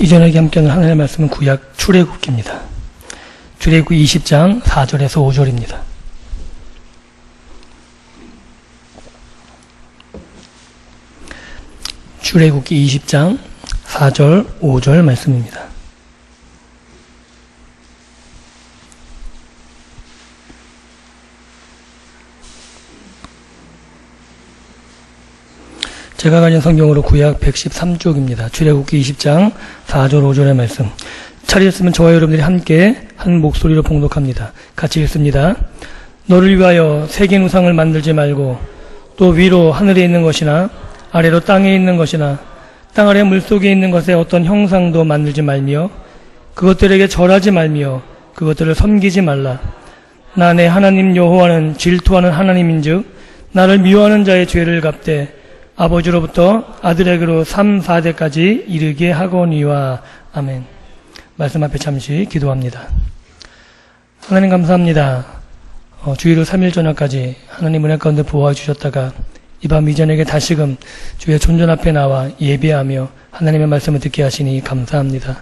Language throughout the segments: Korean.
이전에 함께하는 하나님의 말씀은 구약 출애굽기입니다. 출애굽기 20장 4절에서 5절입니다. 출애굽기 20장 4절 5절 말씀입니다. 제가 가진 성경으로 구약 113쪽입니다. 출애굽기 20장 4절 5절의 말씀. 차리셨으면 저와 여러분들이 함께 한 목소리로 봉독합니다. 같이 읽습니다. 너를 위하여 새긴 우상을 만들지 말고 또 위로 하늘에 있는 것이나 아래로 땅에 있는 것이나 땅 아래 물속에 있는 것에 어떤 형상도 만들지 말며 그것들에게 절하지 말며 그것들을 섬기지 말라. 나 내 하나님 여호와는 질투하는 하나님인즉 나를 미워하는 자의 죄를 갚되 아버지로부터 아들에게로 3, 4대까지 이르게 하거니와. 아멘. 말씀 앞에 잠시 기도합니다. 하나님 감사합니다. 주일로 3일 저녁까지 하나님 은혜 가운데 보호해 주셨다가 이 밤 이전에게 다시금 주의 존전 앞에 나와 예배하며 하나님의 말씀을 듣게 하시니 감사합니다.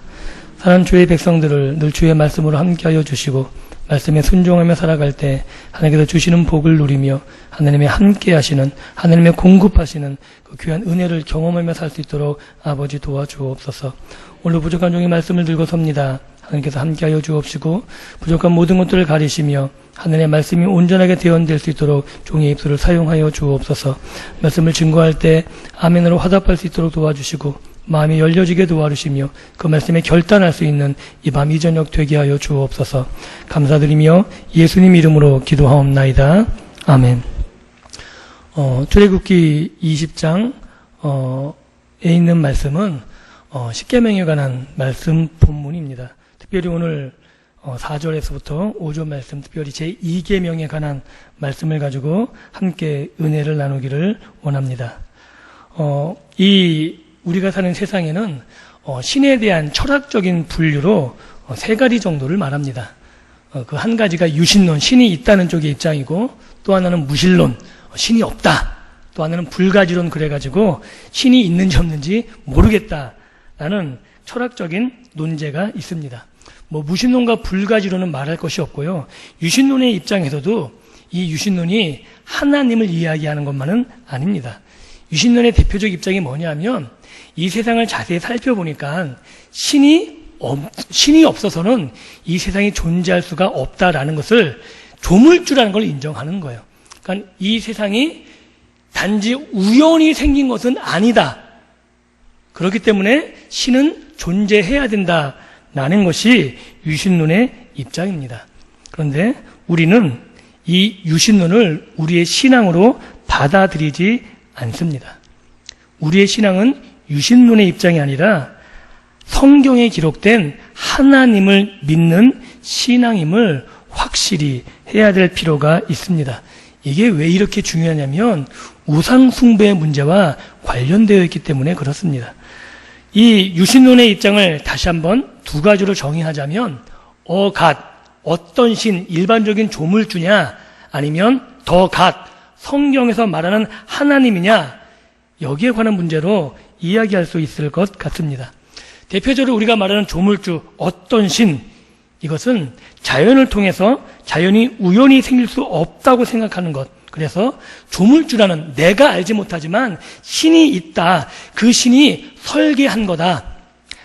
사랑하는 주의 백성들을 늘 주의 말씀으로 함께하여 주시고 말씀에 순종하며 살아갈 때 하나님께서 주시는 복을 누리며 하나님의 함께 하시는 하나님의 공급하시는 그 귀한 은혜를 경험하며 살 수 있도록 아버지 도와주옵소서. 오늘 부족한 종의 말씀을 들고 섭니다. 하나님께서 함께하여 주옵시고 부족한 모든 것들을 가리시며 하늘의 말씀이 온전하게 대언될 수 있도록 종의 입술을 사용하여 주옵소서. 말씀을 증거할 때 아멘으로 화답할 수 있도록 도와주시고 마음이 열려지게 도와주시며 그 말씀에 결단할 수 있는 이 밤 이 저녁 되게 하여 주옵소서. 감사드리며 예수님 이름으로 기도하옵나이다. 아멘. 출애굽기 20장에 있는 말씀은 십계명에 관한 말씀 본문입니다. 특별히 오늘 4절에서부터 5절 말씀, 특별히 제2계명에 관한 말씀을 가지고 함께 은혜를 나누기를 원합니다. 우리가 사는 세상에는 신에 대한 철학적인 분류로 세 가지 정도를 말합니다. 그 한 가지가 유신론, 신이 있다는 쪽의 입장이고, 또 하나는 무신론, 신이 없다. 또 하나는 불가지론, 그래가지고 신이 있는지 없는지 모르겠다라는 철학적인 논제가 있습니다. 무신론과 불가지론은 말할 것이 없고요. 유신론의 입장에서도 이 유신론이 하나님을 이야기하는 것만은 아닙니다. 유신론의 대표적 입장이 뭐냐면 이 세상을 자세히 살펴보니까 신이 없어서는 이 세상이 존재할 수가 없다라는 것을 조물주라는 걸 인정하는 거예요. 그러니까 이 세상이 단지 우연히 생긴 것은 아니다. 그렇기 때문에 신은 존재해야 된다라는 것이 유신론의 입장입니다. 그런데 우리는 이 유신론을 우리의 신앙으로 받아들이지 않습니다. 우리의 신앙은 유신론의 입장이 아니라 성경에 기록된 하나님을 믿는 신앙임을 확실히 해야 될 필요가 있습니다. 이게 왜 이렇게 중요하냐면 우상 숭배의 문제와 관련되어 있기 때문에 그렇습니다. 이 유신론의 입장을 다시 한번 두 가지로 정의하자면 어떤 신, 일반적인 조물주냐 아니면 성경에서 말하는 하나님이냐, 여기에 관한 문제로 이야기할 수 있을 것 같습니다. 대표적으로 우리가 말하는 조물주, 어떤 신, 이것은 자연을 통해서 자연이 우연히 생길 수 없다고 생각하는 것. 그래서 조물주라는 내가 알지 못하지만 신이 있다. 그 신이 설계한 거다.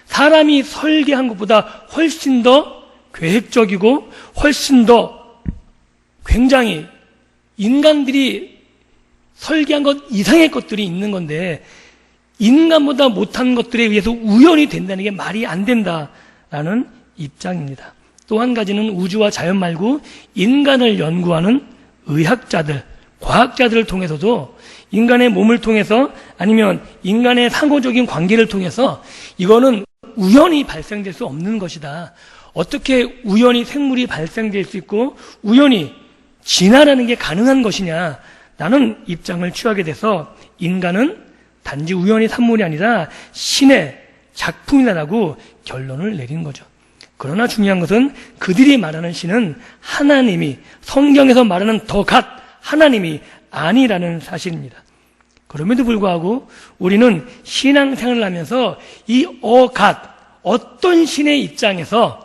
사람이 설계한 것보다 훨씬 더 계획적이고 훨씬 더 굉장히 인간들이 설계한 것 이상의 것들이 있는 건데 인간보다 못한 것들에 의해서 우연이 된다는 게 말이 안 된다라는 입장입니다. 또 한 가지는 우주와 자연 말고 인간을 연구하는 의학자들, 과학자들을 통해서도 인간의 몸을 통해서 아니면 인간의 상호적인 관계를 통해서 이거는 우연히 발생될 수 없는 것이다. 어떻게 우연히 생물이 발생될 수 있고 우연히 진화라는 게 가능한 것이냐 라는 입장을 취하게 돼서 인간은 단지 우연히 산물이 아니라 신의 작품이다라고 결론을 내린 거죠. 그러나 중요한 것은 그들이 말하는 신은 하나님이 성경에서 말하는 하나님이 아니라는 사실입니다. 그럼에도 불구하고 우리는 신앙생활을 하면서 이 어떤 신의 입장에서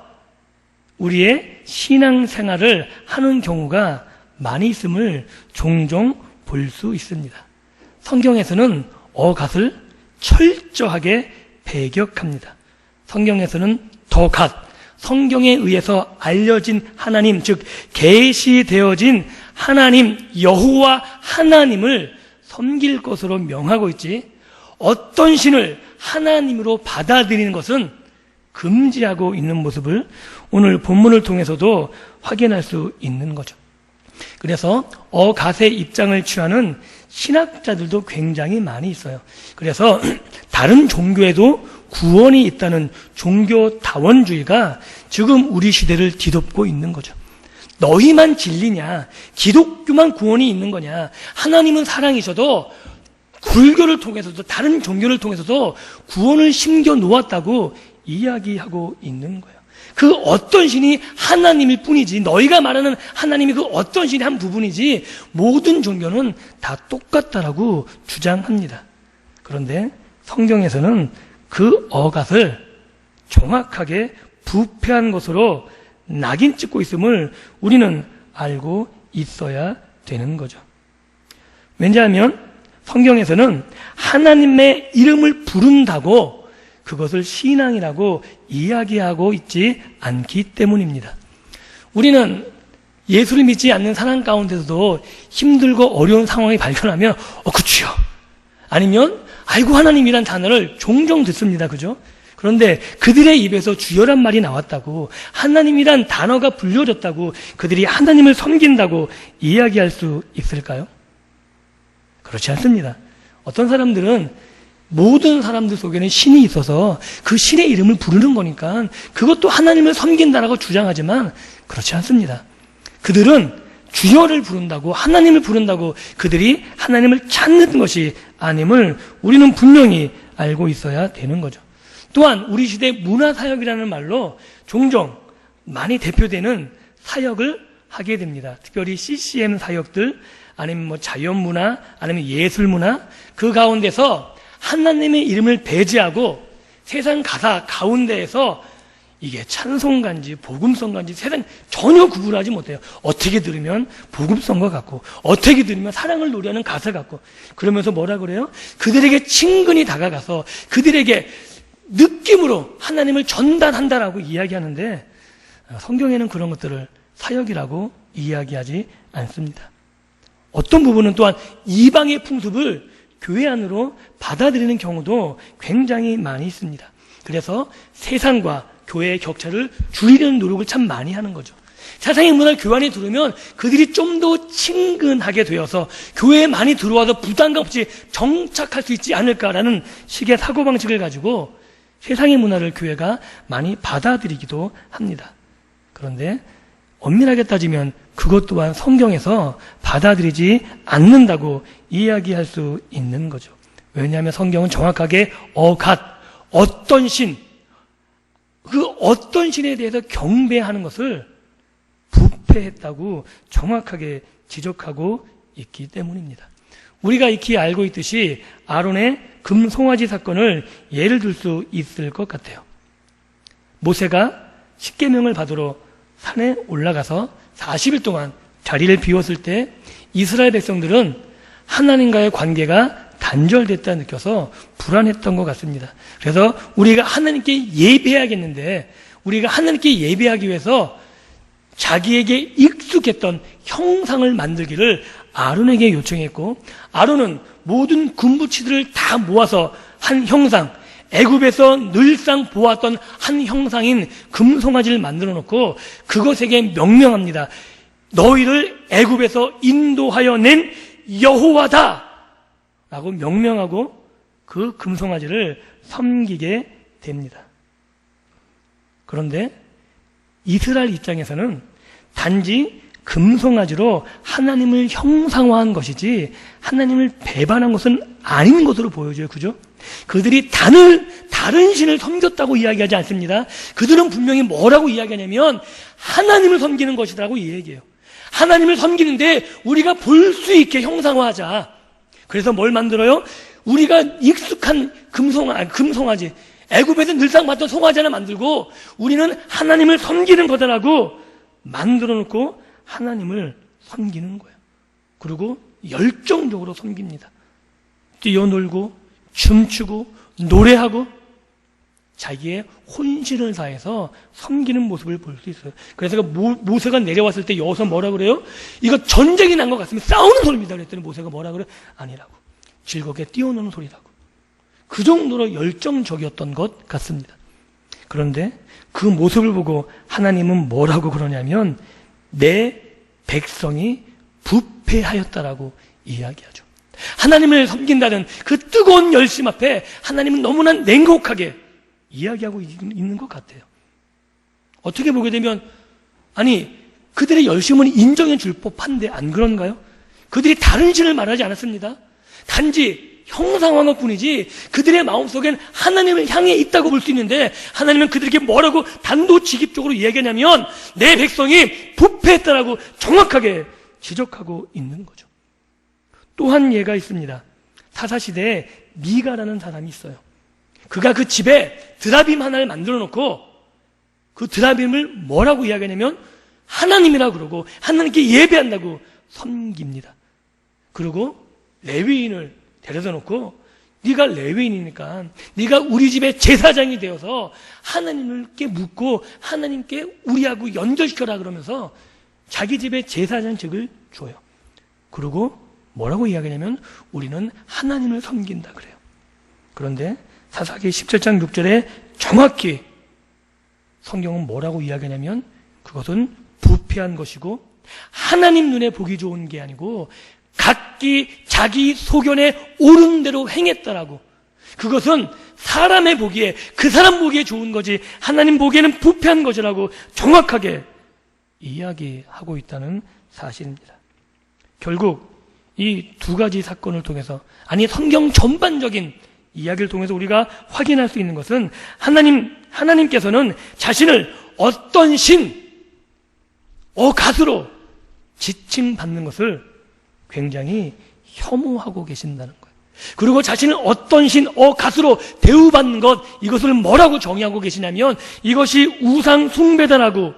우리의 신앙생활을 하는 경우가 많이 있음을 종종 볼 수 있습니다. 성경에서는 어갓을 철저하게 배격합니다. 성경에서는 더갓, 성경에 의해서 알려진 하나님, 즉 계시되어진 하나님 여호와 하나님을 섬길 것으로 명하고 있지, 어떤 신을 하나님으로 받아들이는 것은 금지하고 있는 모습을 오늘 본문을 통해서도 확인할 수 있는 거죠. 그래서 어갓의 입장을 취하는 신학자들도 굉장히 많이 있어요. 그래서 다른 종교에도 구원이 있다는 종교다원주의가 지금 우리 시대를 뒤덮고 있는 거죠. 너희만 진리냐? 기독교만 구원이 있는 거냐? 하나님은 사랑이셔도 불교를 통해서도 다른 종교를 통해서도 구원을 심겨 놓았다고 이야기하고 있는 거예요. 그 어떤 신이 하나님일 뿐이지, 너희가 말하는 하나님이 그 어떤 신이 한 부분이지 모든 종교는 다 똑같다라고 주장합니다. 그런데 성경에서는 그 어갓을 정확하게 부패한 것으로 낙인 찍고 있음을 우리는 알고 있어야 되는 거죠. 왜냐하면 성경에서는 하나님의 이름을 부른다고 그것을 신앙이라고 이야기하고 있지 않기 때문입니다. 우리는 예수를 믿지 않는 사람 가운데서도 힘들고 어려운 상황이 발견하면 그치요, 아니면 아이고 하나님이란 단어를 종종 듣습니다. 그죠? 그런데 그들의 입에서 주여란 말이 나왔다고, 하나님이란 단어가 불려졌다고 그들이 하나님을 섬긴다고 이야기할 수 있을까요? 그렇지 않습니다. 어떤 사람들은 모든 사람들 속에는 신이 있어서 그 신의 이름을 부르는 거니까 그것도 하나님을 섬긴다라고 주장하지만 그렇지 않습니다. 그들은 주여를 부른다고, 하나님을 부른다고 그들이 하나님을 찾는 것이 아님을 우리는 분명히 알고 있어야 되는 거죠. 또한 우리 시대 문화사역이라는 말로 종종 많이 대표되는 사역을 하게 됩니다. 특별히 CCM 사역들, 아니면 자연문화, 아니면 예술문화, 그 가운데서 하나님의 이름을 배제하고 세상 가사 가운데에서 이게 찬송가인지 복음성가인지 세상 전혀 구분하지 못해요. 어떻게 들으면 복음성가 같고, 어떻게 들으면 사랑을 노래하는 가사 같고, 그러면서 뭐라 그래요? 그들에게 친근히 다가가서 그들에게 느낌으로 하나님을 전달한다라고 이야기하는데, 성경에는 그런 것들을 사역이라고 이야기하지 않습니다. 어떤 부분은 또한 이방의 풍습을 교회 안으로 받아들이는 경우도 굉장히 많이 있습니다. 그래서 세상과 교회의 격차를 줄이려는 노력을 참 많이 하는 거죠. 세상의 문화를 교회 안에 들으면 그들이 좀 더 친근하게 되어서 교회에 많이 들어와서 부담감 없이 정착할 수 있지 않을까라는 식의 사고방식을 가지고 세상의 문화를 교회가 많이 받아들이기도 합니다. 그런데 엄밀하게 따지면 그것 또한 성경에서 받아들이지 않는다고 이야기할 수 있는 거죠. 왜냐하면 성경은 정확하게 어갓, 어떤 신, 그 어떤 신에 대해서 경배하는 것을 부패했다고 정확하게 지적하고 있기 때문입니다. 우리가 익히 알고 있듯이 아론의 금송아지 사건을 예를 들 수 있을 것 같아요. 모세가 십계명을 받으러 산에 올라가서 40일 동안 자리를 비웠을 때 이스라엘 백성들은 하나님과의 관계가 단절됐다 느껴서 불안했던 것 같습니다. 그래서 우리가 하나님께 예배해야겠는데, 우리가 하나님께 예배하기 위해서 자기에게 익숙했던 형상을 만들기를 아론에게 요청했고, 아론은 모든 군부치들을 다 모아서 한 형상, 애굽에서 늘상 보았던 한 형상인 금송아지를 만들어 놓고 그것에게 명명합니다. 너희를 애굽에서 인도하여 낸 여호와다 라고 명명하고 그 금송아지를 섬기게 됩니다. 그런데 이스라엘 입장에서는 단지 금송아지로 하나님을 형상화한 것이지 하나님을 배반한 것은 아닌 것으로 보여져요. 그죠? 그들이 다른 신을 섬겼다고 이야기하지 않습니다. 그들은 분명히 뭐라고 이야기하냐면 하나님을 섬기는 것이라고 이야기해요. 하나님을 섬기는데 우리가 볼 수 있게 형상화하자. 그래서 뭘 만들어요? 우리가 익숙한 금송아지, 애굽에서 늘상 봤던 송아지 하나 만들고 우리는 하나님을 섬기는 거다라고 만들어 놓고 하나님을 섬기는 거예요. 그리고 열정적으로 섬깁니다. 뛰어놀고 춤추고 노래하고 자기의 혼신을 다해서 섬기는 모습을 볼 수 있어요. 그래서 모세가 내려왔을 때 여기서 뭐라 그래요? 이거 전쟁이 난 것 같으면 싸우는 소리입니다. 그랬더니 모세가 뭐라 그래요? 아니라고. 즐겁게 뛰어노는 소리라고. 그 정도로 열정적이었던 것 같습니다. 그런데 그 모습을 보고 하나님은 뭐라고 그러냐면 내 백성이 부패하였다라고 이야기하죠. 하나님을 섬긴다는 그 뜨거운 열심 앞에 하나님은 너무나 냉혹하게 이야기하고 있는 것 같아요. 어떻게 보게 되면 아니 그들의 열심은 인정해 줄 법한데 안 그런가요? 그들이 다른 신을 말하지 않았습니다. 단지 형상화한 것뿐이지 그들의 마음속엔 하나님을 향해 있다고 볼 수 있는데 하나님은 그들에게 뭐라고 단도직입적으로 이야기하냐면 내 백성이 부패했다라고 정확하게 지적하고 있는 거죠. 또 한 예가 있습니다. 사사시대에 미가라는 사람이 있어요. 그가 그 집에 드라빔 하나를 만들어 놓고 그 드라빔을 뭐라고 이야기하냐면 하나님이라고 그러고 하나님께 예배한다고 섬깁니다. 그리고 레위인을 데려다 놓고 네가 레위인이니까 네가 우리 집의 제사장이 되어서 하나님께 묻고 하나님께 우리하고 연결시켜라 그러면서 자기 집의 제사장직을 줘요. 그리고 뭐라고 이야기하냐면 우리는 하나님을 섬긴다 그래요. 그런데 사사기 17장 6절에 정확히 성경은 뭐라고 이야기하냐면 그것은 부패한 것이고 하나님 눈에 보기 좋은 게 아니고 각기 자기 소견에 옳은 대로 행했다라고. 그것은 사람의 보기에 그 사람 보기에 좋은 거지 하나님 보기에는 부패한 것이라고 정확하게 이야기하고 있다는 사실입니다. 결국 이 두 가지 사건을 통해서 아니 성경 전반적인 이야기를 통해서 우리가 확인할 수 있는 것은 하나님께서는 자신을 어떤 가수로 지칭받는 것을 굉장히 혐오하고 계신다는 거예요. 그리고 자신을 어떤 가수로 대우받는 것 이것을 뭐라고 정의하고 계시냐면 이것이 우상 숭배다라고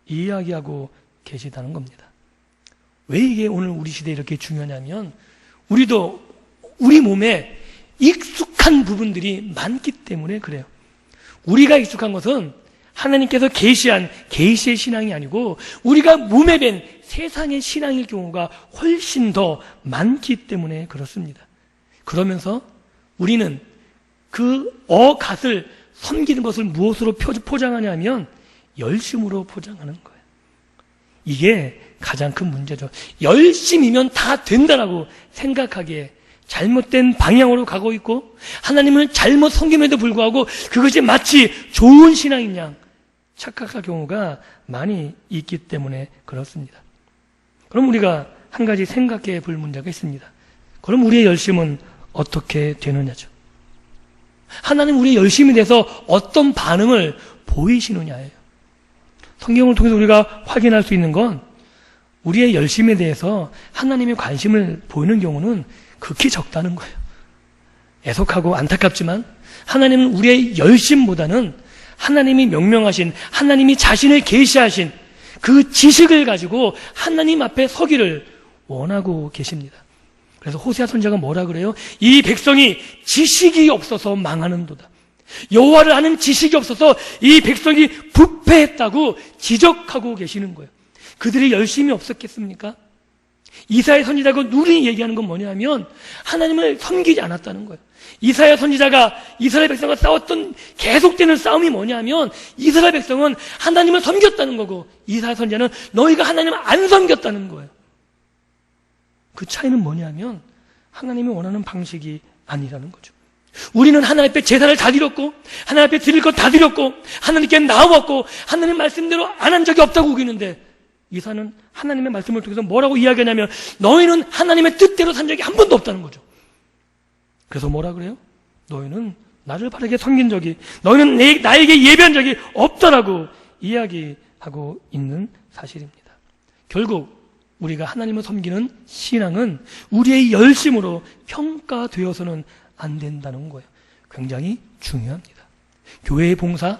이야기하고 계시다는 겁니다. 왜 이게 오늘 우리 시대에 이렇게 중요하냐면 우리도 우리 몸에 익숙한 부분들이 많기 때문에 그래요. 우리가 익숙한 것은 하나님께서 계시한 계시의 신앙이 아니고 우리가 몸에 밴 세상의 신앙일 경우가 훨씬 더 많기 때문에 그렇습니다. 그러면서 우리는 그 갓을 섬기는 것을 무엇으로 포장하냐 하면 열심으로 포장하는 거예요. 이게 가장 큰 문제죠. 열심이면 다 된다라고 생각하기에 잘못된 방향으로 가고 있고 하나님을 잘못 섬김에도 불구하고 그것이 마치 좋은 신앙인 양 착각할 경우가 많이 있기 때문에 그렇습니다. 그럼 우리가 한 가지 생각해 볼 문제가 있습니다. 그럼 우리의 열심은 어떻게 되느냐죠. 하나님 우리의 열심에 대해서 어떤 반응을 보이시느냐예요. 성경을 통해서 우리가 확인할 수 있는 건 우리의 열심에 대해서 하나님의 관심을 보이는 경우는 극히 적다는 거예요. 애석하고 안타깝지만 하나님은 우리의 열심보다는 하나님이 명명하신 하나님이 자신을 계시하신 그 지식을 가지고 하나님 앞에 서기를 원하고 계십니다. 그래서 호세아 선지자가 뭐라 그래요? 이 백성이 지식이 없어서 망하는도다. 여호와를 아는 지식이 없어서 이 백성이 부패했다고 지적하고 계시는 거예요. 그들이 열심이 없었겠습니까? 이사야 선지자가 누리 얘기하는 건 뭐냐면 하나님을 섬기지 않았다는 거예요. 이사야 선지자가 이스라엘 백성과 싸웠던 계속되는 싸움이 뭐냐면 이스라엘 백성은 하나님을 섬겼다는 거고 이사야 선지자는 너희가 하나님을 안 섬겼다는 거예요. 그 차이는 뭐냐면 하나님이 원하는 방식이 아니라는 거죠. 우리는 하나님 앞에 제사를 다 드렸고 하나님 앞에 드릴 것 다 드렸고 하나님께 나와왔고 하나님 말씀대로 안 한 적이 없다고 우기는데 이사는 하나님의 말씀을 통해서 뭐라고 이야기하냐면 너희는 하나님의 뜻대로 산 적이 한 번도 없다는 거죠. 그래서 뭐라 그래요? 너희는 나를 바르게 섬긴 적이 너희는 나에게 예배한 적이 없다라고 이야기하고 있는 사실입니다. 결국 우리가 하나님을 섬기는 신앙은 우리의 열심으로 평가되어서는 안 된다는 거예요. 굉장히 중요합니다. 교회의 봉사,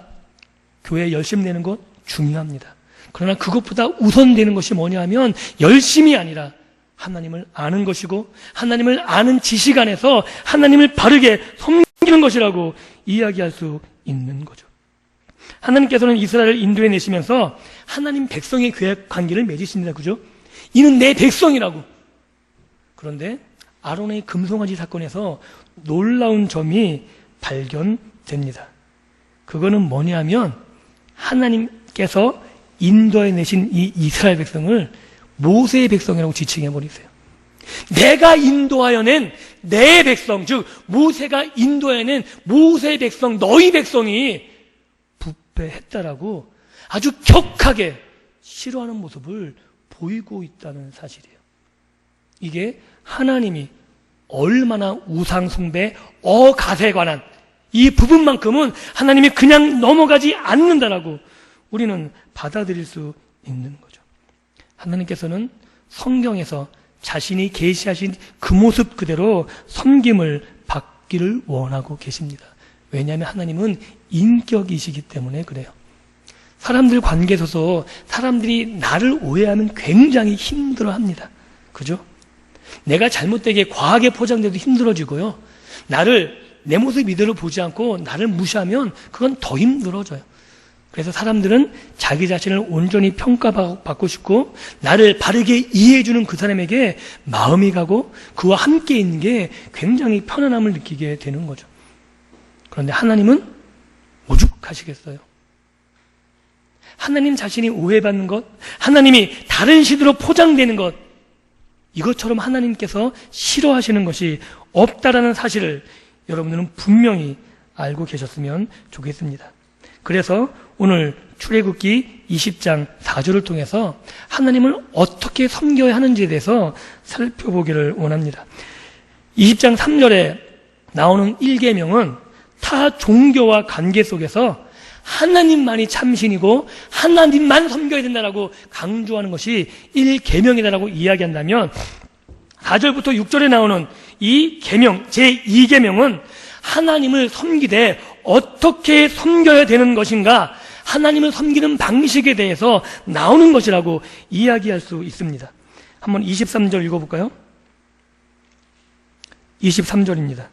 교회에 열심히 내는 것 중요합니다. 그러나 그것보다 우선되는 것이 뭐냐 하면 열심이 아니라 하나님을 아는 것이고 하나님을 아는 지식 안에서 하나님을 바르게 섬기는 것이라고 이야기할 수 있는 거죠. 하나님께서는 이스라엘을 인도해 내시면서 하나님 백성의 관계를 맺으십니다. 그죠? 이는 내 백성이라고. 그런데 아론의 금송아지 사건에서 놀라운 점이 발견됩니다. 그거는 뭐냐 하면 하나님께서 인도해 내신 이 이스라엘 백성을 모세의 백성이라고 지칭해 버리세요. 내가 인도하여 낸 내 백성, 즉 모세가 인도해 낸 모세의 백성, 너희 백성이 부패했다라고 아주 격하게 싫어하는 모습을 보이고 있다는 사실이에요. 이게 하나님이 얼마나 우상숭배, 어갓에 관한 이 부분만큼은 하나님이 그냥 넘어가지 않는다라고 우리는 받아들일 수 있는 거죠. 하나님께서는 성경에서 자신이 계시하신 그 모습 그대로 섬김을 받기를 원하고 계십니다. 왜냐하면 하나님은 인격이시기 때문에 그래요. 사람들 관계에 있어서 사람들이 나를 오해하면 굉장히 힘들어합니다. 그죠? 내가 잘못되게 과하게 포장돼도 힘들어지고요. 나를 내 모습 이대로 보지 않고 나를 무시하면 그건 더 힘들어져요. 그래서 사람들은 자기 자신을 온전히 평가받고 싶고 나를 바르게 이해해주는 그 사람에게 마음이 가고 그와 함께 있는 게 굉장히 편안함을 느끼게 되는 거죠. 그런데 하나님은 오죽하시겠어요? 하나님 자신이 오해받는 것, 하나님이 다른 시대로 포장되는 것, 이것처럼 하나님께서 싫어하시는 것이 없다라는 사실을 여러분들은 분명히 알고 계셨으면 좋겠습니다. 그래서 오늘 출애굽기 20장 4절을 통해서 하나님을 어떻게 섬겨야 하는지에 대해서 살펴보기를 원합니다. 20장 3절에 나오는 1계명은 타 종교와 관계 속에서 하나님만이 참신이고 하나님만 섬겨야 된다라고 강조하는 것이 1계명이다라고 이야기한다면 4절부터 6절에 나오는 이 계명, 제2계명은 하나님을 섬기되 어떻게 섬겨야 되는 것인가, 하나님을 섬기는 방식에 대해서 나오는 것이라고 이야기할 수 있습니다. 한번 23절 읽어볼까요? 23절입니다.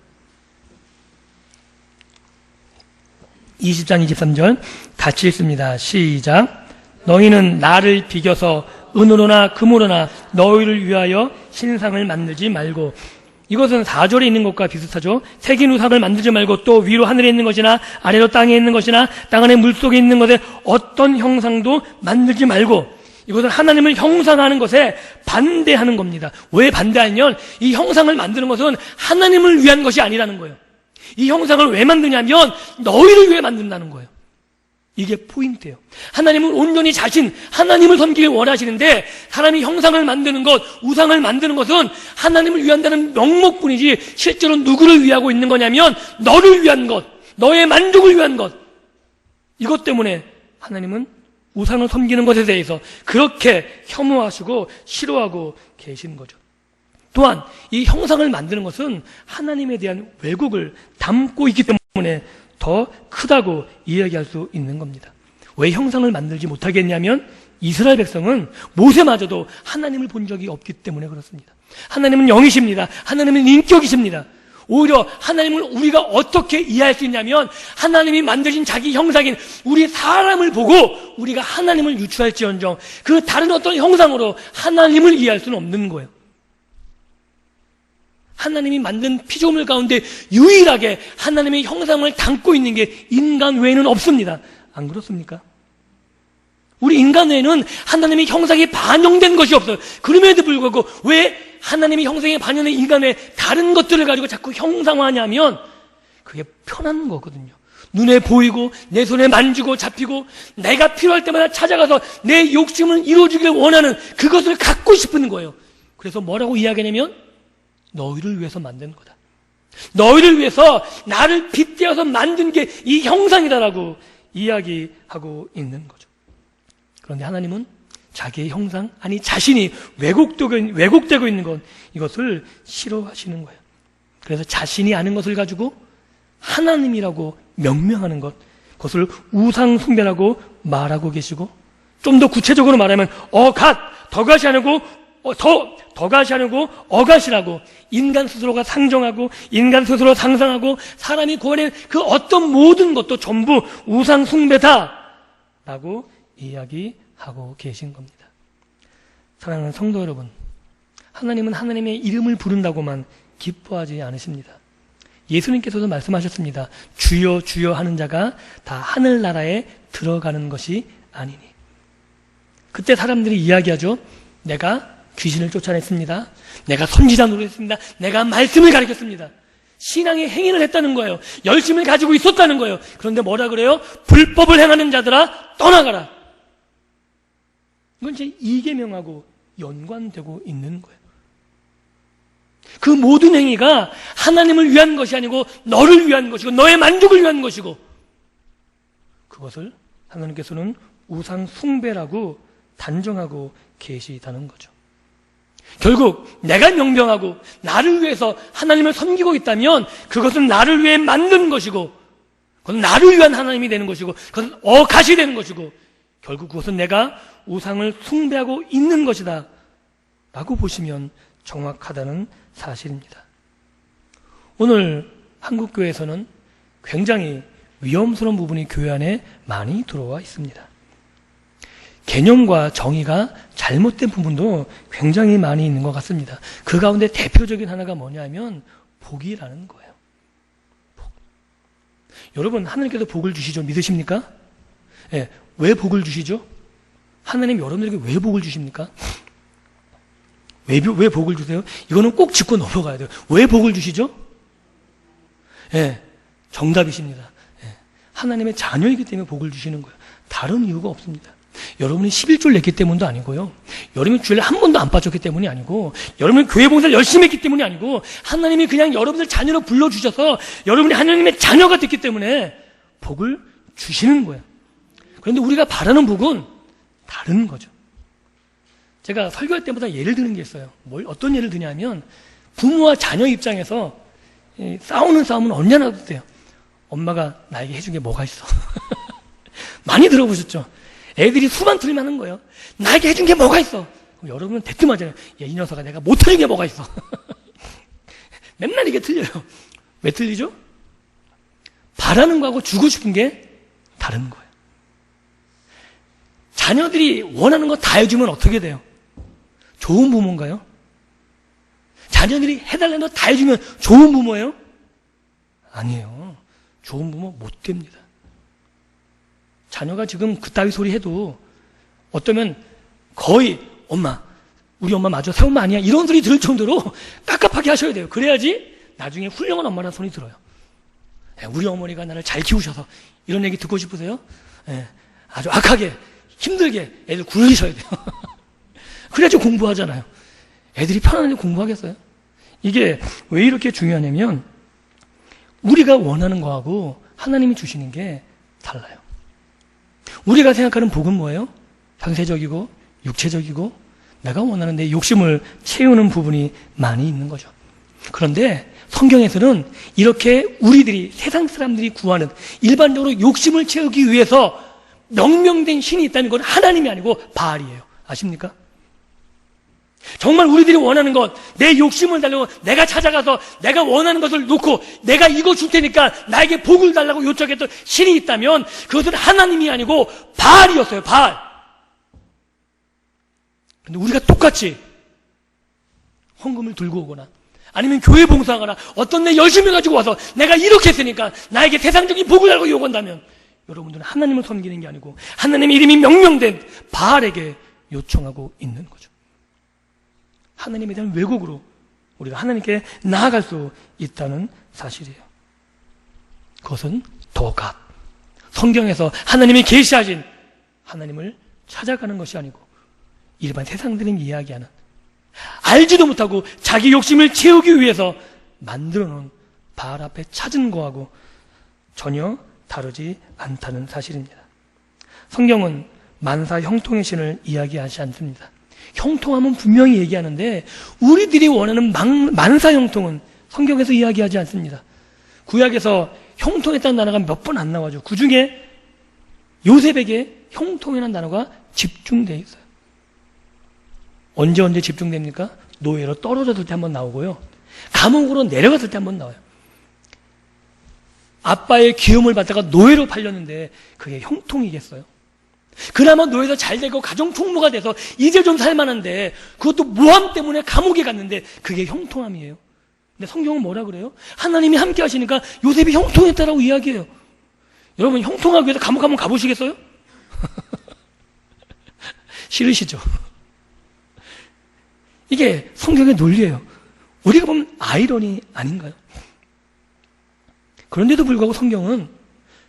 20장 23절 같이 읽습니다. 시작. 너희는 나를 비겨서 은으로나 금으로나 너희를 위하여 신상을 만들지 말고. 이것은 4절에 있는 것과 비슷하죠. 새긴 우상을 만들지 말고 또 위로 하늘에 있는 것이나 아래로 땅에 있는 것이나 땅 안에 물속에 있는 것에 어떤 형상도 만들지 말고. 이것은 하나님을 형상하는 것에 반대하는 겁니다. 왜 반대하냐면 이 형상을 만드는 것은 하나님을 위한 것이 아니라는 거예요. 이 형상을 왜 만드냐면 너희를 위해 만든다는 거예요. 이게 포인트예요. 하나님은 온전히 하나님을 섬기길 원하시는데 사람이 형상을 만드는 것, 우상을 만드는 것은 하나님을 위한다는 명목뿐이지 실제로 누구를 위하고 있는 거냐면 너를 위한 것, 너의 만족을 위한 것. 이것 때문에 하나님은 우상을 섬기는 것에 대해서 그렇게 혐오하시고 싫어하고 계신 거죠. 또한 이 형상을 만드는 것은 하나님에 대한 왜곡을 담고 있기 때문에 더 크다고 이야기할 수 있는 겁니다. 왜 형상을 만들지 못하게 했냐면 이스라엘 백성은 모세마저도 하나님을 본 적이 없기 때문에 그렇습니다. 하나님은 영이십니다. 하나님은 인격이십니다. 오히려 하나님을 우리가 어떻게 이해할 수 있냐면 하나님이 만드신 자기 형상인 우리 사람을 보고 우리가 하나님을 유추할지언정 그 다른 어떤 형상으로 하나님을 이해할 수는 없는 거예요. 하나님이 만든 피조물 가운데 유일하게 하나님의 형상을 담고 있는 게 인간 외에는 없습니다. 안 그렇습니까? 우리 인간 외에는 하나님의 형상이 반영된 것이 없어요. 그럼에도 불구하고 왜 하나님의 형상이 반영된 인간 외에 다른 것들을 가지고 자꾸 형상화하냐면 그게 편한 거거든요. 눈에 보이고 내 손에 만지고 잡히고 내가 필요할 때마다 찾아가서 내 욕심을 이루어주길 원하는 그것을 갖고 싶은 거예요. 그래서 뭐라고 이야기하냐면 너희를 위해서 만든 거다. 너희를 위해서 나를 빗대어서 만든 게 이 형상이다라고 이야기하고 있는 거죠. 그런데 하나님은 자기의 형상, 아니 자신이 왜곡되고 있는 것, 이것을 싫어하시는 거예요. 그래서 자신이 아는 것을 가지고 하나님이라고 명명하는 것, 그것을 우상 숭배라고 말하고 계시고, 좀 더 구체적으로 말하면 더가시 아니고 더가시 아니고 어가시라고, 인간 스스로가 상정하고 인간 스스로 상상하고 사람이 구하는 그 어떤 모든 것도 전부 우상 숭배다라고 이야기하고 계신 겁니다. 사랑하는 성도 여러분, 하나님은 하나님의 이름을 부른다고만 기뻐하지 않으십니다. 예수님께서도 말씀하셨습니다. 주여 주여 하는 자가 다 하늘나라에 들어가는 것이 아니니. 그때 사람들이 이야기하죠. 내가 귀신을 쫓아냈습니다. 내가 선지자 노릇했습니다. 내가 말씀을 가르쳤습니다. 신앙의 행위를 했다는 거예요. 열심을 가지고 있었다는 거예요. 그런데 뭐라 그래요? 불법을 행하는 자들아 떠나가라. 이건 제 이계명하고 연관되고 있는 거예요. 그 모든 행위가 하나님을 위한 것이 아니고 너를 위한 것이고 너의 만족을 위한 것이고, 그것을 하나님께서는 우상 숭배라고 단정하고 계시다는 거죠. 결국 내가 명명하고 나를 위해서 하나님을 섬기고 있다면 그것은 나를 위해 만든 것이고, 그것은 나를 위한 하나님이 되는 것이고, 그것은 어가시 되는 것이고, 결국 그것은 내가 우상을 숭배하고 있는 것이다 라고 보시면 정확하다는 사실입니다. 오늘 한국교회에서는 굉장히 위험스러운 부분이 교회 안에 많이 들어와 있습니다. 개념과 정의가 잘못된 부분도 굉장히 많이 있는 것 같습니다. 그 가운데 대표적인 하나가 뭐냐면 복이라는 거예요. 복. 여러분, 하나님께서 복을 주시죠? 믿으십니까? 예, 왜 복을 주시죠? 하나님 여러분들에게 왜 복을 주십니까? 왜 복을 주세요? 이거는 꼭 짚고 넘어가야 돼요. 왜 복을 주시죠? 예, 정답이십니다. 예, 하나님의 자녀이기 때문에 복을 주시는 거예요. 다른 이유가 없습니다. 여러분이 11조를 냈기 때문도 아니고요. 여러분이 주일에 한 번도 안 빠졌기 때문이 아니고, 여러분이 교회 봉사를 열심히 했기 때문이 아니고, 하나님이 그냥 여러분들 자녀로 불러주셔서 여러분이 하나님의 자녀가 됐기 때문에 복을 주시는 거예요. 그런데 우리가 바라는 복은 다른 거죠. 제가 설교할 때마다 예를 드는 게 있어요. 어떤 예를 드냐면, 부모와 자녀 입장에서 싸우는 싸움은 언제나 돼요. 엄마가 나에게 해준 게 뭐가 있어? 많이 들어보셨죠? 애들이 수만 틀리면 하는 거예요. 나에게 해준 게 뭐가 있어? 여러분은 대뜸 하잖아요. 이 녀석아, 내가 못 틀린 게 뭐가 있어? 맨날 이게 틀려요. 왜 틀리죠? 바라는 거하고 주고 싶은 게 다른 거예요. 자녀들이 원하는 거 다 해주면 어떻게 돼요? 좋은 부모인가요? 자녀들이 해달라는 거 다 해주면 좋은 부모예요? 아니에요. 좋은 부모 못 됩니다. 자녀가 지금 그따위 소리 해도 어쩌면 거의 우리 엄마 맞아, 새엄마 아니야, 이런 소리 들을 정도로 깝깝하게 하셔야 돼요. 그래야지 나중에 훌륭한 엄마라는 소리 들어요. 우리 어머니가 나를 잘 키우셔서 이런 얘기 듣고 싶으세요? 아주 악하게 힘들게 애들 굴리셔야 돼요. 그래야지 공부하잖아요. 애들이 편안하게 공부하겠어요? 이게 왜 이렇게 중요하냐면 우리가 원하는 거하고 하나님이 주시는 게 달라요. 우리가 생각하는 복은 뭐예요? 현세적이고 육체적이고 내가 원하는 내 욕심을 채우는 부분이 많이 있는 거죠. 그런데 성경에서는 이렇게 우리들이, 세상 사람들이 구하는 일반적으로 욕심을 채우기 위해서 명명된 신이 있다는 건 하나님이 아니고 바알이에요. 아십니까? 정말 우리들이 원하는 것, 내 욕심을 달라고 내가 찾아가서 내가 원하는 것을 놓고 내가 이거 줄 테니까 나에게 복을 달라고 요청했던 신이 있다면 그것은 하나님이 아니고 바알이었어요. 바알. 근데 우리가 똑같이 헌금을 들고 오거나 아니면 교회 봉사하거나 어떤 내 열심히 가지고 와서 내가 이렇게 했으니까 나에게 세상적인 복을 달라고 요구한다면 여러분들은 하나님을 섬기는 게 아니고 하나님의 이름이 명명된 바알에게 요청하고 있는 거죠. 하나님에 대한 왜곡으로 우리가 하나님께 나아갈 수 있다는 사실이에요. 그것은 더갓, 성경에서 하나님이 계시하신 하나님을 찾아가는 것이 아니고 일반 세상들은 이야기하는, 알지도 못하고 자기 욕심을 채우기 위해서 만들어 놓은 바알 앞에 찾은 거하고 전혀 다르지 않다는 사실입니다. 성경은 만사 형통의 신을 이야기하지 않습니다. 형통함은 분명히 얘기하는데 우리들이 원하는 만사 형통은 성경에서 이야기하지 않습니다. 구약에서 형통했다는 단어가 몇 번 안 나와죠. 그 중에 요셉에게 형통이라는 단어가 집중되어 있어요. 언제 집중됩니까? 노예로 떨어졌을 때 한번 나오고요. 감옥으로 내려갔을 때 한번 나와요. 아빠의 귀여움을 받다가 노예로 팔렸는데 그게 형통이겠어요? 그나마 노예에서 잘 되고 가정 총무가 돼서 이제 좀 살만한데 그것도 모함 때문에 감옥에 갔는데 그게 형통함이에요. 근데 성경은 뭐라 그래요? 하나님이 함께 하시니까 요셉이 형통했다라고 이야기해요. 여러분 형통하기 위해서 감옥 한번 가보시겠어요? 싫으시죠? 이게 성경의 논리예요. 우리가 보면 아이러니 아닌가요? 그런데도 불구하고 성경은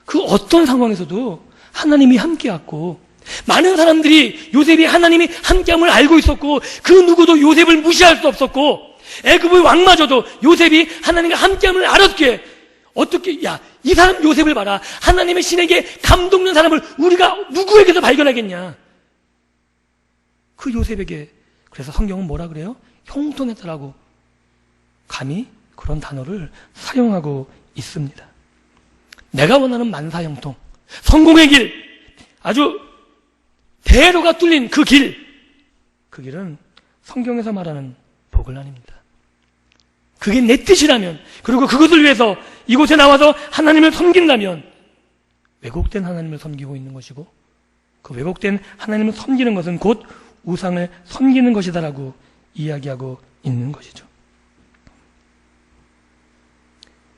그 어떤 상황에서도 하나님이 함께했고 많은 사람들이 요셉이 하나님이 함께함을 알고 있었고 그 누구도 요셉을 무시할 수 없었고 애굽의 왕마저도 요셉이 하나님과 함께함을 알았기에 어떻게 이 사람 요셉을 봐라. 하나님의 신에게 감동된 사람을 우리가 누구에게서 발견하겠냐. 그 요셉에게 그래서 성경은 뭐라 그래요? 형통했다라고 감히 그런 단어를 사용하고 있습니다. 내가 원하는 만사형통, 성공의 길, 아주 대로가 뚫린 그 길은 성경에서 말하는 복을난입니다. 그게 내 뜻이라면, 그리고 그것을 위해서 이곳에 나와서 하나님을 섬긴다면 왜곡된 하나님을 섬기고 있는 것이고 그 왜곡된 하나님을 섬기는 것은 곧 우상을 섬기는 것이다라고 이야기하고 있는 것이죠.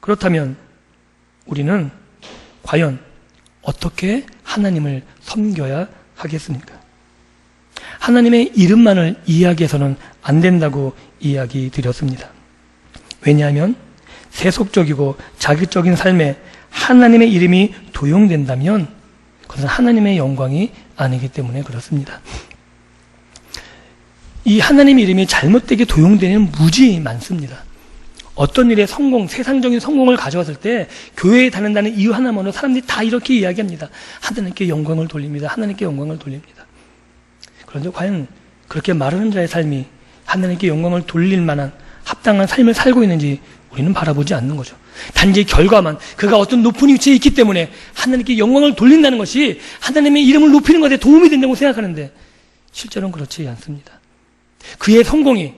그렇다면 우리는 과연 어떻게 하나님을 섬겨야 하겠습니까? 하나님의 이름만을 이야기해서는 안 된다고 이야기 드렸습니다. 왜냐하면 세속적이고 자기적인 삶에 하나님의 이름이 도용된다면 그것은 하나님의 영광이 아니기 때문에 그렇습니다. 이 하나님의 이름이 잘못되게 도용되는 무지 많습니다. 어떤 일에 성공, 세상적인 성공을 가져왔을 때 교회에 다닌다는 이유 하나만으로 사람들이 다 이렇게 이야기합니다. 하나님께 영광을 돌립니다. 하나님께 영광을 돌립니다. 그런데 과연 그렇게 말하는 자의 삶이 하나님께 영광을 돌릴 만한 합당한 삶을 살고 있는지 우리는 바라보지 않는 거죠. 단지 결과만 그가 어떤 높은 위치에 있기 때문에 하나님께 영광을 돌린다는 것이 하나님의 이름을 높이는 것에 도움이 된다고 생각하는데 실제로는 그렇지 않습니다. 그의 성공이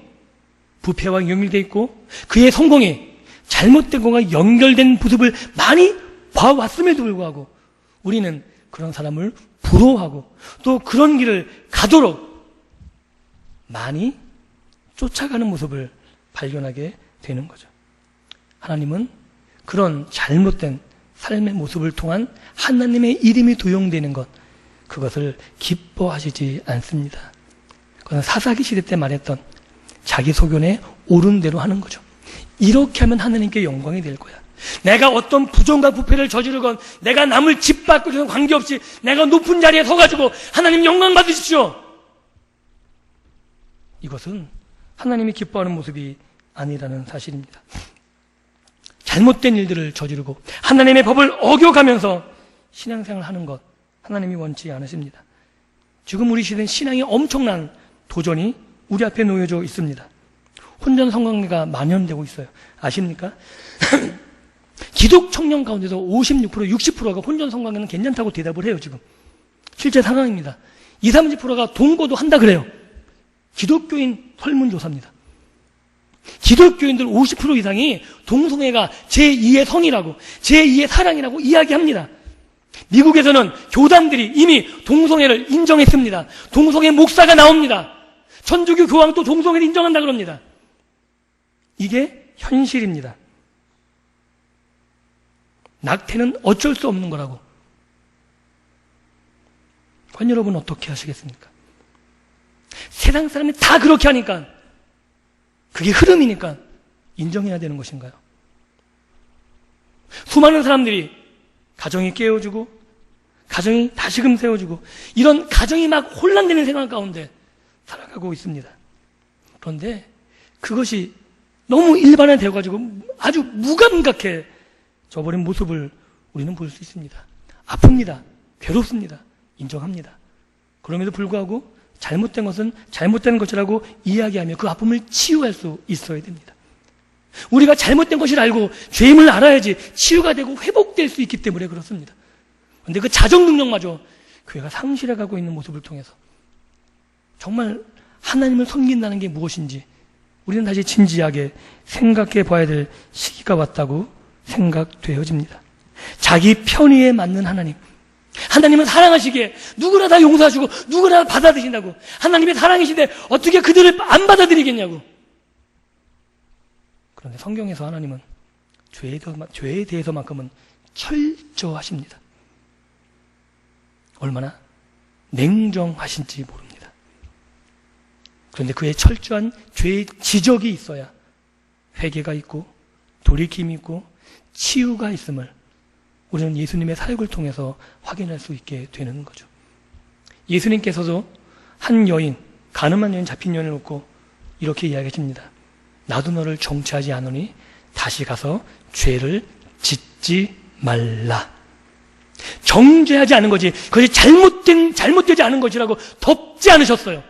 부패와 연결되어 있고 그의 성공이 잘못된 것과 연결된 모습을 많이 봐왔음에도 불구하고 우리는 그런 사람을 부러워하고 또 그런 길을 가도록 많이 쫓아가는 모습을 발견하게 되는 거죠. 하나님은 그런 잘못된 삶의 모습을 통한 하나님의 이름이 도용되는 것, 그것을 기뻐하시지 않습니다. 그건 사사기 시대 때 말했던 자기 소견에 옳은 대로 하는 거죠. 이렇게 하면 하나님께 영광이 될 거야. 내가 어떤 부정과 부패를 저지르건 내가 남을 짓밟고 있는 관계없이 내가 높은 자리에 서가지고 하나님 영광 받으십시오. 이것은 하나님이 기뻐하는 모습이 아니라는 사실입니다. 잘못된 일들을 저지르고 하나님의 법을 어겨가면서 신앙생활을 하는 것 하나님이 원치 않으십니다. 지금 우리 시대는 신앙이 엄청난 도전이 우리 앞에 놓여져 있습니다. 혼전 성관계가 만연되고 있어요. 아십니까? 기독 청년 가운데서 56%, 60%가 혼전 성관계는 괜찮다고 대답을 해요. 지금 실제 상황입니다. 20, 30%가 동거도 한다 그래요. 기독교인 설문조사입니다. 기독교인들 50% 이상이 동성애가 제2의 성이라고 제2의 사랑이라고 이야기합니다. 미국에서는 교단들이 이미 동성애를 인정했습니다. 동성애 목사가 나옵니다. 천주교 교황도 동성애를 인정한다 그럽니다. 이게 현실입니다. 낙태는 어쩔 수 없는 거라고. 관 여러분 어떻게 하시겠습니까? 세상 사람이 다 그렇게 하니까 그게 흐름이니까 인정해야 되는 것인가요? 수많은 사람들이 가정이 깨어지고 가정이 다시금 세워지고 이런 가정이 막 혼란되는 생활 가운데 살아가고 있습니다. 그런데 그것이 너무 일반화되어가지고 아주 무감각해 져버린 모습을 우리는 볼 수 있습니다. 아픕니다. 괴롭습니다. 인정합니다. 그럼에도 불구하고 잘못된 것은 잘못된 것이라고 이야기하며 그 아픔을 치유할 수 있어야 됩니다. 우리가 잘못된 것을 알고 죄임을 알아야지 치유가 되고 회복될 수 있기 때문에 그렇습니다. 그런데 그 자정 능력마저 교회가 상실해가고 있는 모습을 통해서 정말 하나님을 섬긴다는 게 무엇인지 우리는 다시 진지하게 생각해 봐야 될 시기가 왔다고 생각되어집니다. 자기 편의에 맞는 하나님. 하나님은 사랑하시기에 누구나 다 용서하시고 누구나 받아들이신다고. 하나님의 사랑이신데 어떻게 그들을 안 받아들이겠냐고. 그런데 성경에서 하나님은 죄에 대해서만큼은 철저하십니다. 얼마나 냉정하신지 모릅니다. 그런데 그의 철저한 죄의 지적이 있어야 회개가 있고 돌이킴이 있고 치유가 있음을 우리는 예수님의 사역을 통해서 확인할 수 있게 되는 거죠. 예수님께서도 한 여인, 가늠한 여인, 잡힌 여인을 놓고 이렇게 이야기하십니다. 나도 너를 정죄하지 않으니 다시 가서 죄를 짓지 말라. 정죄하지 않은 거지, 그것이 잘못되지 않은 것이라고 덮지 않으셨어요.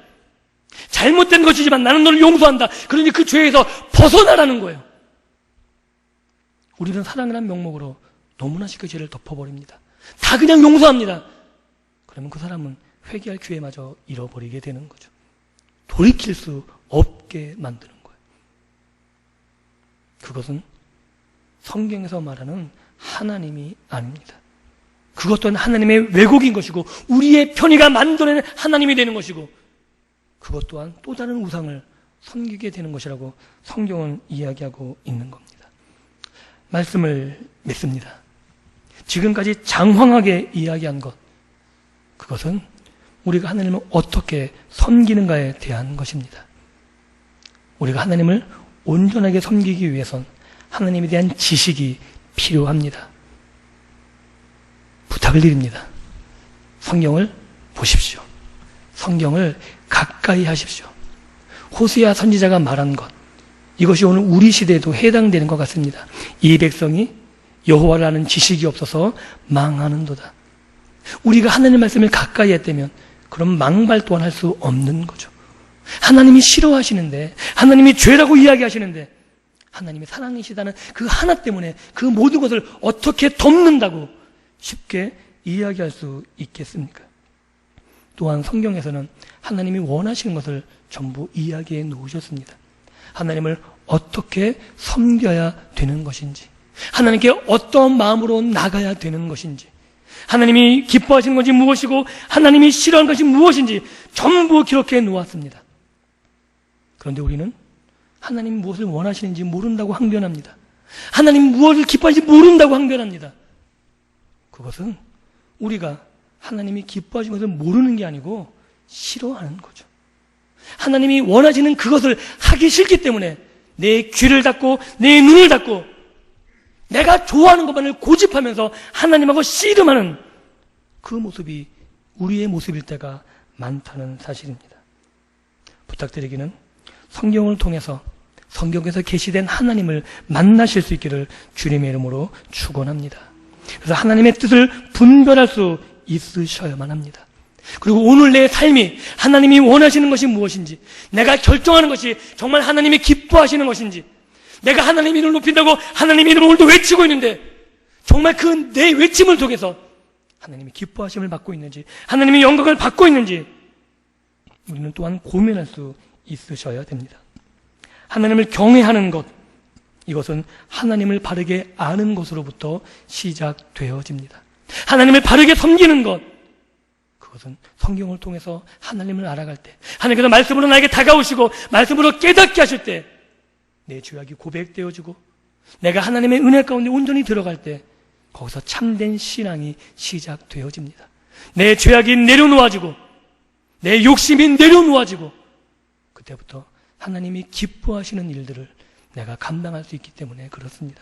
잘못된 것이지만 나는 너를 용서한다. 그러니 그 죄에서 벗어나라는 거예요. 우리는 사랑이라는 명목으로 너무나 쉽게 죄를 덮어버립니다. 다 그냥 용서합니다. 그러면 그 사람은 회개할 기회마저 잃어버리게 되는 거죠. 돌이킬 수 없게 만드는 거예요. 그것은 성경에서 말하는 하나님이 아닙니다. 그것 또한 하나님의 왜곡인 것이고 우리의 편의가 만들어내는 하나님이 되는 것이고 그것 또한 또 다른 우상을 섬기게 되는 것이라고 성경은 이야기하고 있는 겁니다. 말씀을 맺습니다. 지금까지 장황하게 이야기한 것, 그것은 우리가 하나님을 어떻게 섬기는가에 대한 것입니다. 우리가 하나님을 온전하게 섬기기 위해선 하나님에 대한 지식이 필요합니다. 부탁을 드립니다. 성경을 보십시오. 성경을 가까이 하십시오. 호세아 선지자가 말한 것, 이것이 오늘 우리 시대에도 해당되는 것 같습니다. 이 백성이 여호와를 아는 지식이 없어서 망하는도다. 우리가 하나님 말씀을 가까이 했다면 그럼 망발 또한 할 수 없는 거죠. 하나님이 싫어하시는데, 하나님이 죄라고 이야기하시는데 하나님이 사랑이시다는 그 하나 때문에 그 모든 것을 어떻게 덮는다고 쉽게 이야기할 수 있겠습니까? 또한 성경에서는 하나님이 원하시는 것을 전부 이야기해 놓으셨습니다. 하나님을 어떻게 섬겨야 되는 것인지, 하나님께 어떤 마음으로 나가야 되는 것인지, 하나님이 기뻐하시는 것이 무엇이고 하나님이 싫어하는 것이 무엇인지 전부 기록해 놓았습니다. 그런데 우리는 하나님이 무엇을 원하시는지 모른다고 항변합니다. 하나님이 무엇을 기뻐하시는지 모른다고 항변합니다. 그것은 우리가 하나님이 기뻐하시는 것을 모르는 게 아니고 싫어하는 거죠. 하나님이 원하시는 그것을 하기 싫기 때문에 내 귀를 닫고 내 눈을 닫고 내가 좋아하는 것만을 고집하면서 하나님하고 씨름하는 그 모습이 우리의 모습일 때가 많다는 사실입니다. 부탁드리기는 성경을 통해서 성경에서 계시된 하나님을 만나실 수 있기를 주님의 이름으로 축원합니다. 그래서 하나님의 뜻을 분별할 수 있으셔야만 합니다. 그리고 오늘 내 삶이 하나님이 원하시는 것이 무엇인지, 내가 결정하는 것이 정말 하나님이 기뻐하시는 것인지, 내가 하나님 이름을 높인다고 하나님 이름을 오늘도 외치고 있는데 정말 그 내 외침을 통해서 하나님이 기뻐하심을 받고 있는지, 하나님의 영광을 받고 있는지 우리는 또한 고민할 수 있으셔야 됩니다. 하나님을 경외하는 것, 이것은 하나님을 바르게 아는 것으로부터 시작되어집니다. 하나님을 바르게 섬기는 것, 그것은 성경을 통해서 하나님을 알아갈 때, 하나님께서 말씀으로 나에게 다가오시고 말씀으로 깨닫게 하실 때 내 죄악이 고백되어지고 내가 하나님의 은혜 가운데 온전히 들어갈 때 거기서 참된 신앙이 시작되어집니다. 내 죄악이 내려놓아지고 내 욕심이 내려놓아지고 그때부터 하나님이 기뻐하시는 일들을 내가 감당할 수 있기 때문에 그렇습니다.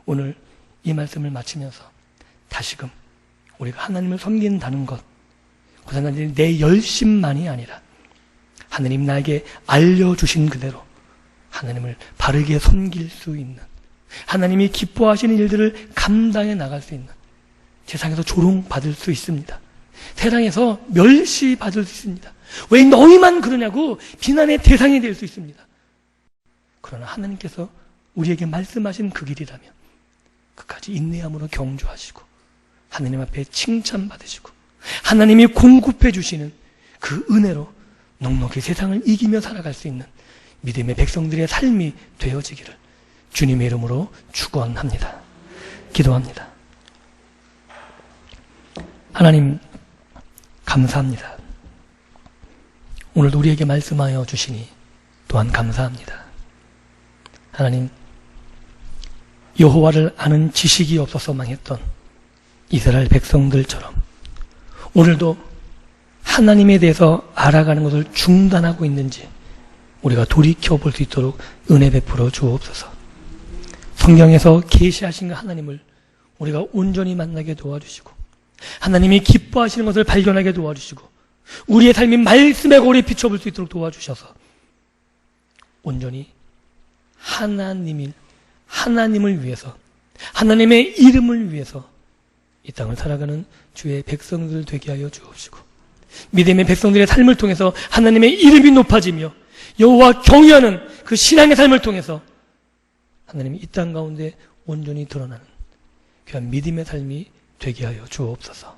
오늘 이 말씀을 마치면서 다시금 우리가 하나님을 섬긴다는 것, 그것은 내 열심만이 아니라 하나님 나에게 알려주신 그대로 하나님을 바르게 섬길 수 있는, 하나님이 기뻐하시는 일들을 감당해 나갈 수 있는, 세상에서 조롱받을 수 있습니다. 세상에서 멸시받을 수 있습니다. 왜 너희만 그러냐고 비난의 대상이 될 수 있습니다. 그러나 하나님께서 우리에게 말씀하신 그 길이라면 끝까지 인내함으로 경주하시고 하나님 앞에 칭찬받으시고 하나님이 공급해 주시는 그 은혜로 넉넉히 세상을 이기며 살아갈 수 있는 믿음의 백성들의 삶이 되어지기를 주님의 이름으로 축원합니다. 기도합니다. 하나님 감사합니다. 오늘도 우리에게 말씀하여 주시니 또한 감사합니다. 하나님, 여호와를 아는 지식이 없어서 망했던 이스라엘 백성들처럼 오늘도 하나님에 대해서 알아가는 것을 중단하고 있는지 우리가 돌이켜 볼 수 있도록 은혜 베풀어 주옵소서. 성경에서 계시하신 그 하나님을 우리가 온전히 만나게 도와주시고 하나님이 기뻐하시는 것을 발견하게 도와주시고 우리의 삶이 말씀의 거울에 비춰볼 수 있도록 도와주셔서 온전히 하나님을 위해서 하나님의 이름을 위해서 이 땅을 살아가는 주의 백성들 되게 하여 주옵시고 믿음의 백성들의 삶을 통해서 하나님의 이름이 높아지며 여호와 경외하는 그 신앙의 삶을 통해서 하나님이 이 땅 가운데 온전히 드러나는 귀한 믿음의 삶이 되게 하여 주옵소서.